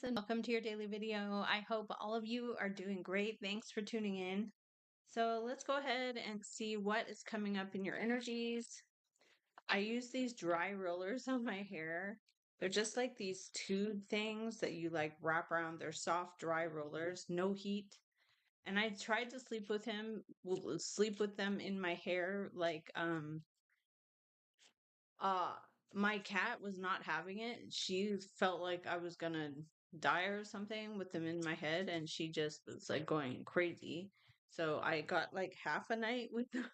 Aries, and welcome to your daily video. I hope all of you are doing great. Thanks for tuning in. So let's go ahead and see what is coming up in your energies. I use these dry rollers on my hair. They're just like these tube things that you like wrap around. They're soft, dry rollers, no heat. And I tried to sleep with them in my hair, uh, my cat was not having it. She felt like I was gonna die or something with them in my head, and she just was like going crazy. So I got like half a night with them.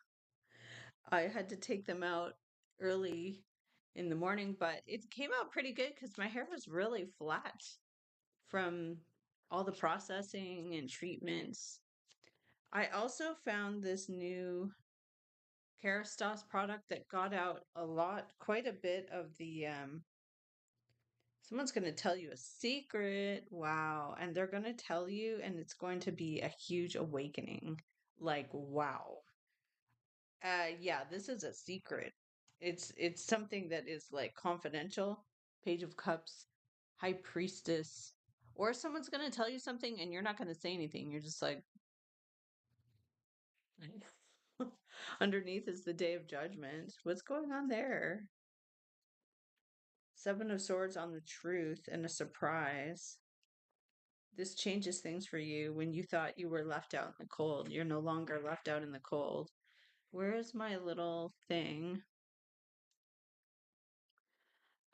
I had to take them out early in the morning, but it came out pretty good because my hair was really flat from all the processing and treatments. I also found this new Kerastase product that got out quite a bit of the someone's going to tell you a secret. Wow. And they're going to tell you, and it's going to be a huge awakening. Like, wow. Yeah, this is a secret. It's something that is like confidential. Page of Cups, High Priestess. Or someone's going to tell you something and you're not going to say anything. You're just like, underneath is the Day of Judgment. What's going on there? Seven of Swords on the Truth and a surprise. This changes things for you. When you thought you were left out in the cold, you're no longer left out in the cold. Where is my little thing?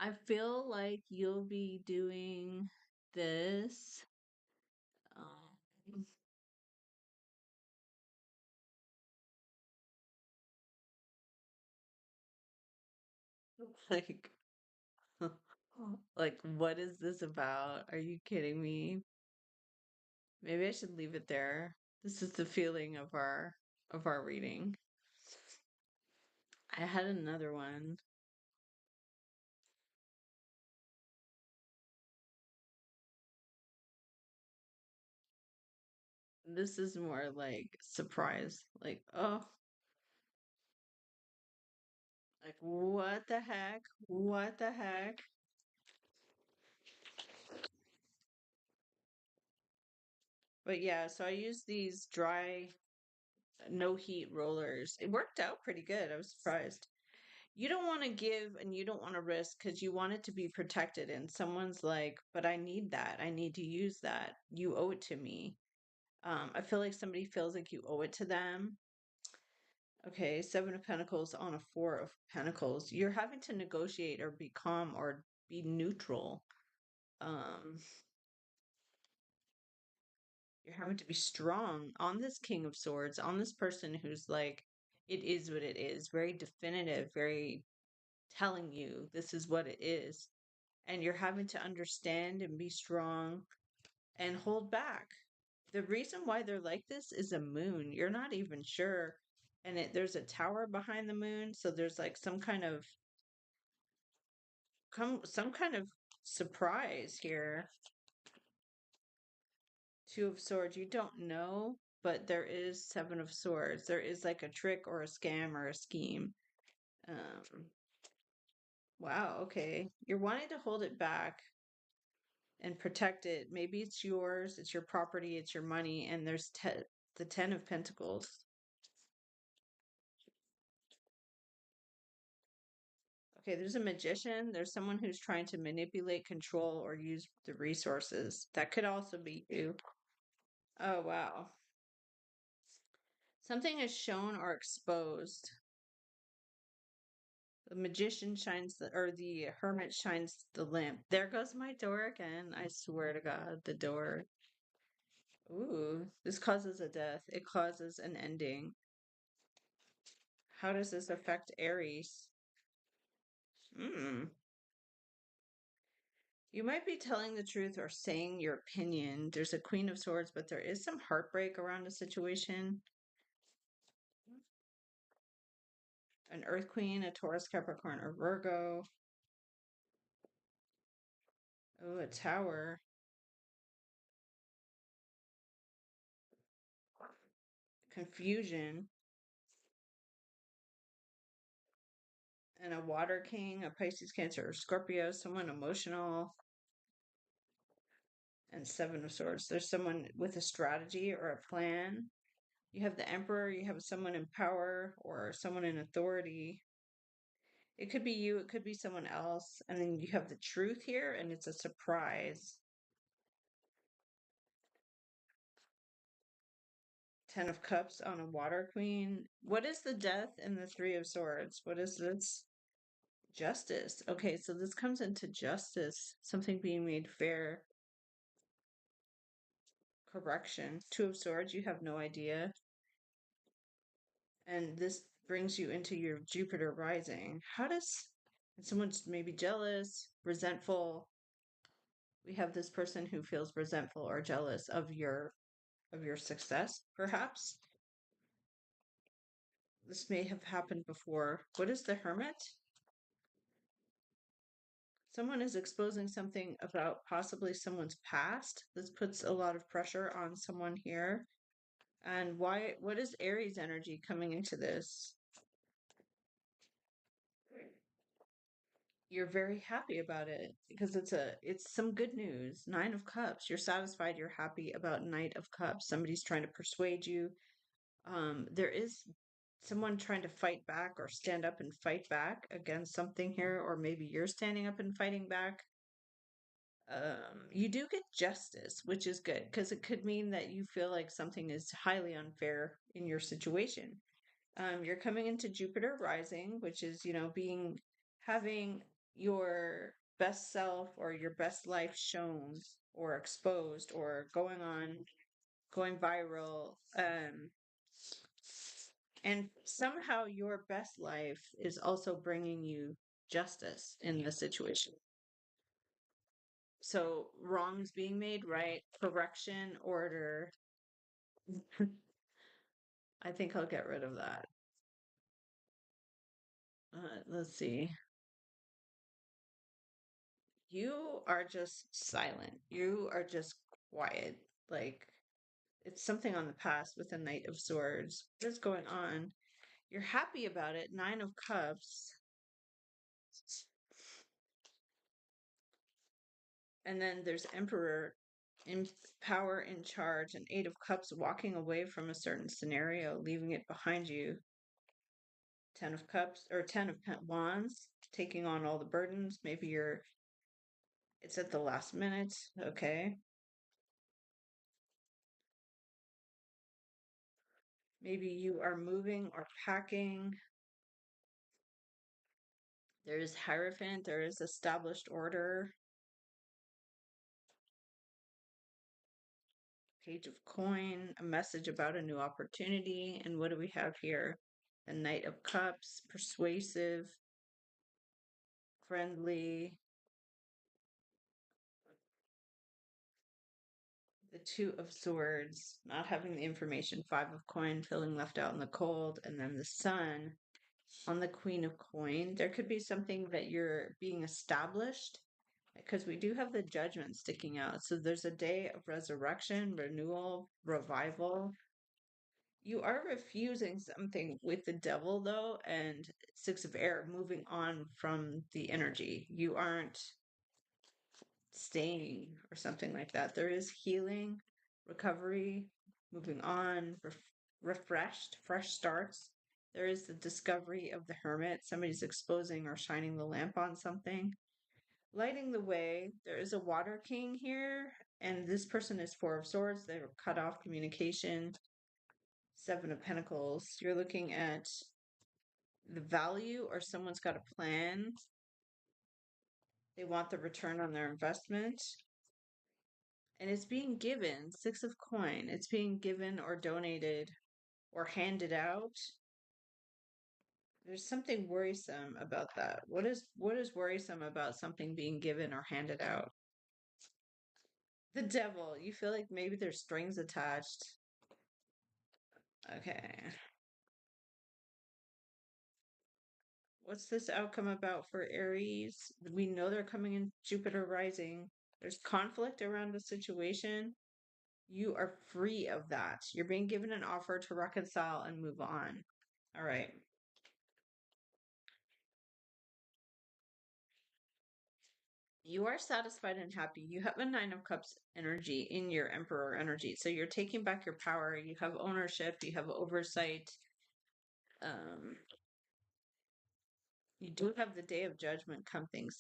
I feel like you'll be doing this. Um, like, like, what is this about? Are you kidding me? Maybe I should leave it there. This is the feeling of our reading. I had another one. This is more like surprise. Like, oh, like what the heck? What the heck? But yeah, so I used these dry, no heat rollers. It worked out pretty good. I was surprised. You don't want to give and you don't want to risk because you want it to be protected. And someone's like, but I need that. I need to use that. You owe it to me. I feel like somebody feels like you owe it to them. Okay, Seven of Pentacles on a Four of Pentacles. You're having to negotiate or be calm or be neutral. Um, you're having to be strong on this King of Swords, on this person who's like, it is what it is, very definitive, very telling you this is what it is. And you're having to understand and be strong and hold back. The reason why they're like this is a moon. You're not even sure. And there's a tower behind the moon, so there's like some kind of surprise here. Two of Swords, you don't know, but there is Seven of Swords. There is like a trick or a scam or a scheme. Um, wow, okay. You're wanting to hold it back and protect it. Maybe it's yours, it's your property, it's your money, and there's the Ten of Pentacles. Okay, there's a magician. There's someone who's trying to manipulate, control, or use the resources. That could also be you. Oh, wow. Something is shown or exposed. The magician shines or the hermit shines the lamp. There goes my door again. I swear to God, the door. Ooh, this causes a death. It causes an ending. How does this affect Aries? Hmm. You might be telling the truth or saying your opinion. There's a Queen of Swords, but there is some heartbreak around the situation. An Earth Queen, a Taurus, Capricorn, or Virgo. Oh, a Tower. Confusion. And a Water King, a Pisces, Cancer, or Scorpio. Someone emotional. and Seven of Swords. There's someone with a strategy or a plan. You have the Emperor, you have someone in power or someone in authority. It could be you, it could be someone else. And then you have the Truth here, and it's a surprise. Ten of Cups on a Water Queen. What is the Death and the Three of Swords? What is this? Justice. Okay, so this comes into justice, something being made fair. Correction. Two of Swords, you have no idea. And this brings you into your Jupiter rising. How does someone's maybe jealous, resentful? We have this person who feels resentful or jealous of your success, perhaps. This may have happened before. What is the Hermit? Someone is exposing something about possibly someone's past. This puts a lot of pressure on someone here. And what is Aries energy coming into this? You're very happy about it because it's some good news. Nine of Cups. You're satisfied, you're happy about Knight of Cups. Somebody's trying to persuade you. There is someone trying to fight back or stand up and fight back against something here, or maybe you're standing up and fighting back. You do get justice, which is good because it could mean that you feel like something is highly unfair in your situation. You're coming into Jupiter rising, which is, being having your best self or your best life shown or exposed or going viral. And somehow your best life is also bringing you justice in the situation. So wrongs being made right, correction, order. I think I'll get rid of that. Let's see. You are just silent. You are just quiet. Like it's something on the past with the Knight of Swords. What's going on? You're happy about it. Nine of Cups. And then there's Emperor in power, in charge, and Eight of Cups walking away from a certain scenario, leaving it behind you. Ten of Cups or Ten of Wands, taking on all the burdens. Maybe it's at the last minute. Okay. Maybe you are moving or packing. There is Hierophant, there is established order. Page of Coin, a message about a new opportunity. And what do we have here? The Knight of Cups, persuasive, friendly. The Two of Swords, not having the information. Five of Coin, feeling left out in the cold. And then the Sun on the Queen of Coin. There could be something that you're being established because we do have the Judgment sticking out. So there's a day of resurrection, renewal, revival. You are refusing something with the Devil, though, and Six of Air, moving on from the energy. You aren't staying or something like that. There is healing, recovery, moving on, refreshed, fresh starts. There is the discovery of the Hermit. Somebody's exposing or shining the lamp on something. Lighting the way. There is a Water King here, and this person is Four of Swords. They're cut off communication. Seven of Pentacles. You're looking at the value, or someone's got a plan. They want the return on their investment. And it's being given. Six of Coin. It's being given or donated or handed out. There's something worrisome about that. What is worrisome about something being given or handed out? The Devil. You feel like maybe there's strings attached. Okay. What's this outcome about for Aries? We know they're coming in Jupiter rising. There's conflict around the situation. You are free of that. You're being given an offer to reconcile and move on. All right. You are satisfied and happy. You have a Nine of Cups energy in your Emperor energy. So you're taking back your power. You have ownership. You have oversight. Um, you do have the Day of Judgment coming.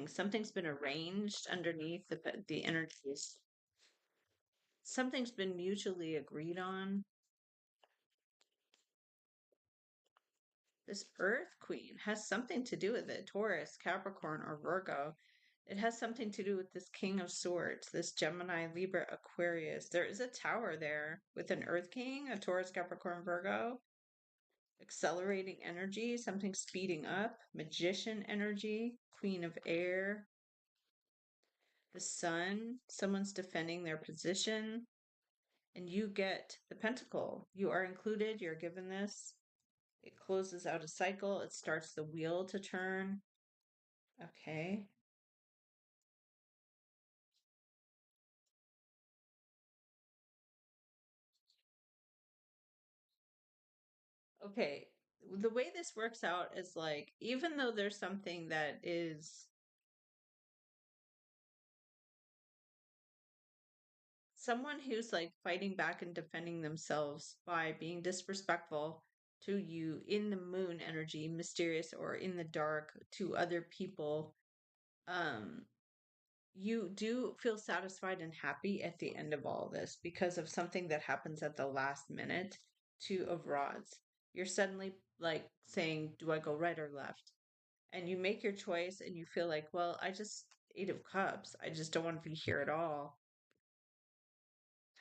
Something's been arranged underneath the energies. Something's been mutually agreed on. This Earth Queen has something to do with it. Taurus, Capricorn, or Virgo. It has something to do with this King of Swords, this Gemini, Libra, Aquarius. There is a tower there with an Earth King, a Taurus, Capricorn, Virgo. Accelerating energy, something speeding up. Magician energy, Queen of Air. The Sun, someone's defending their position. And you get the Pentacle. You are included, you're given this. It closes out a cycle, it starts the wheel to turn. Okay. Okay. The way this works out is like, even though there's something that is someone who's like fighting back and defending themselves by being disrespectful to you in the moon energy, mysterious or in the dark to other people, um, you do feel satisfied and happy at the end of all this because of something that happens at the last minute. Two of Rods. You're suddenly like saying, do I go right or left? And you make your choice and you feel like, well, I just Eight of Cups. I just don't want to be here at all.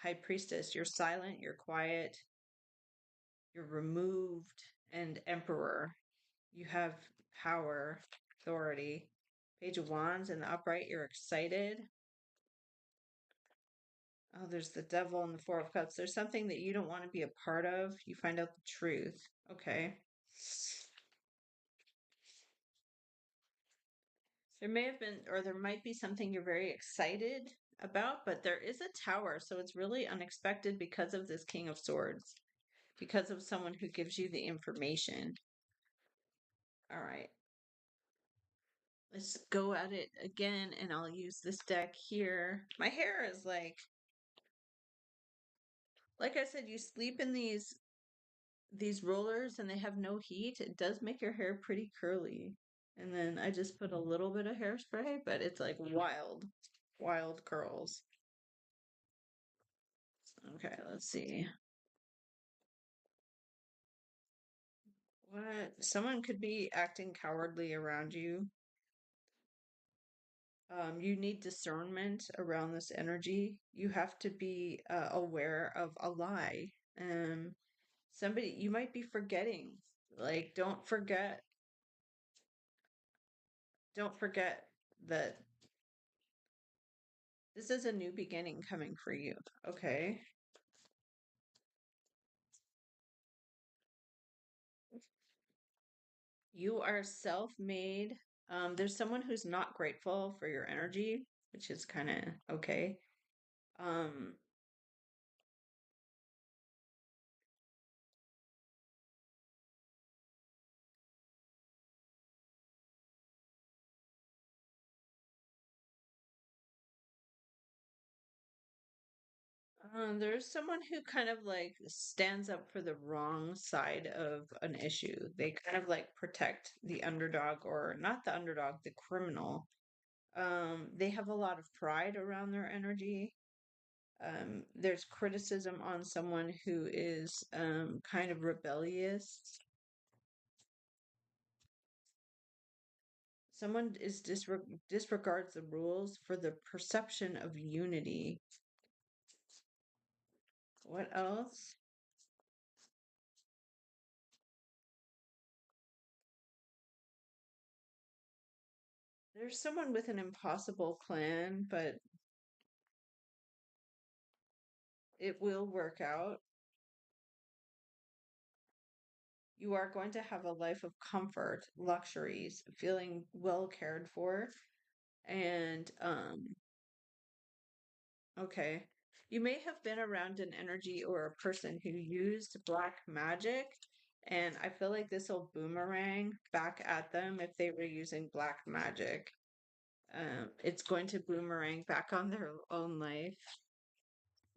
High Priestess, you're silent, you're quiet, you're removed, and Emperor, you have power, authority. Page of Wands in the upright, you're excited. Oh, there's the Devil and the Four of Cups. There's something that you don't want to be a part of. You find out the truth. Okay. There may have been, or there might be something you're very excited about, but there is a tower, so it's really unexpected because of this King of Swords, because of someone who gives you the information. All right. Let's go at it again, and I'll use this deck here. My hair is like I said, you sleep in these rollers and they have no heat. It does make your hair pretty curly. And then I just put a little bit of hairspray, but it's like wild curls. Okay, let's see. What? Someone could be acting cowardly around you. You need discernment around this energy. You have to be aware of a lie. Somebody, you might be forgetting. Like, don't forget that this is a new beginning coming for you. Okay. You are self-made. There's someone who's not grateful for your energy, which is kind of okay. Um, there's someone who kind of like stands up for the wrong side of an issue. They kind of like protect the underdog, or not the underdog, the criminal. They have a lot of pride around their energy. There's criticism on someone who is kind of rebellious. Someone is disregards the rules for the perception of unity. What else? There's someone with an impossible plan, but it will work out. You are going to have a life of comfort, luxuries, feeling well cared for, and okay. You may have been around an energy or a person who used black magic, and I feel like this will boomerang back at them if they were using black magic. It's going to boomerang back on their own life.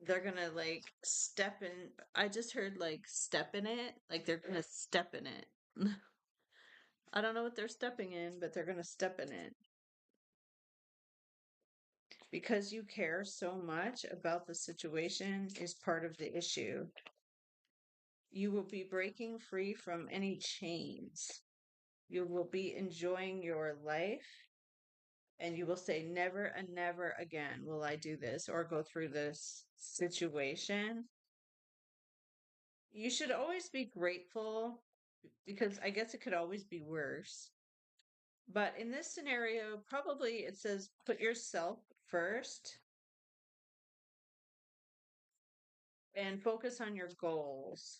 They're gonna like step in. I just heard like step in it. Like they're gonna step in it. I don't know what they're stepping in, but they're gonna step in it. Because you care so much about the situation is part of the issue. You will be breaking free from any chains. You will be enjoying your life and you will say, never and never again will I do this or go through this situation. You should always be grateful because I guess it could always be worse. But in this scenario, probably it says put yourself first and focus on your goals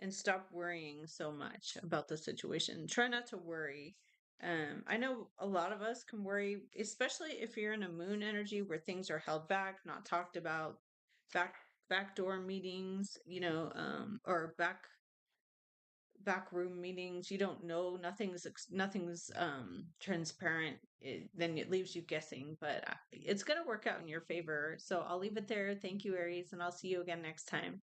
and stop worrying so much about the situation. Try not to worry. I know a lot of us can worry, especially if you're in a moon energy where things are held back, not talked about, back backdoor meetings, or back room meetings. You don't know, nothing's transparent. Then it leaves you guessing, but it's gonna work out in your favor. So I'll leave it there. Thank you, Aries, and I'll see you again next time.